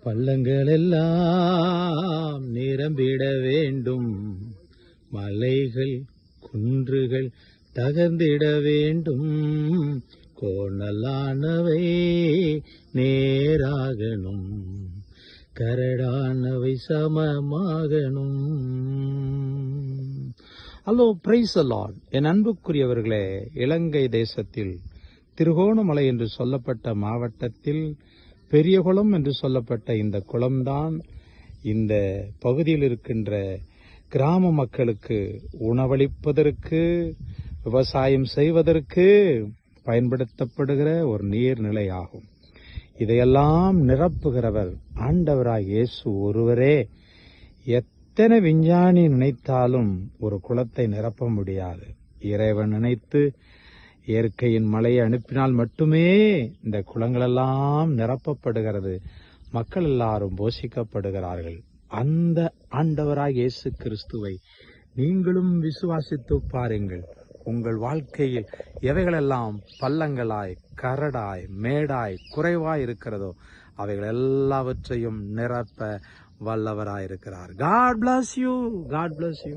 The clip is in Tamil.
பள்ளங்கள் எல்லாம் நிரம்பிட வேண்டும், மலைகள் குன்றுகள் தகர்ந்திட வேண்டும், கோணலானவை நேராகணும், கரடானவை சமமாகணும். Hello, praise the Lord. என் அன்புக்குரியவர்களே, இலங்கை தேசத்தில் திருகோணமலை என்று சொல்லப்பட்ட மாவட்டத்தில் பெரியகுளம் என்று சொல்லப்பட்ட இந்த குளம்தான் இந்த பகுதியில் இருக்கின்ற கிராம மக்களுக்கு உணவளிப்பதற்கு, விவசாயம் செய்வதற்கு பயன்படுத்தப்படுகிற ஒரு நீர்நிலையாகும். இதையெல்லாம் நிரப்புகிறவர் ஆண்டவராய் இயேசு ஒருவரே. எத்தனை விஞ்ஞானி நினைத்தாலும் ஒரு குளத்தை நிரப்ப முடியாது. இறைவன் நினைத்து இயற்கையின் மழையை அனுப்பினால் மட்டுமே இந்த குளங்களெல்லாம் நிரப்பப்படுகிறது, மக்கள் எல்லாரும் போஷிக்கப்படுகிறார்கள். அந்த ஆண்டவராய் இயேசு கிறிஸ்துவை நீங்களும் விசுவாசித்து பாருங்கள். உங்கள் வாழ்க்கையில் எவைகளெல்லாம் பள்ளங்களாய், கரடாய், மேடாய், குறைவாய் இருக்கிறதோ அவைகள் எல்லாவற்றையும் நிரப்ப வல்லவராயிருக்கிறார். God bless you. God bless you.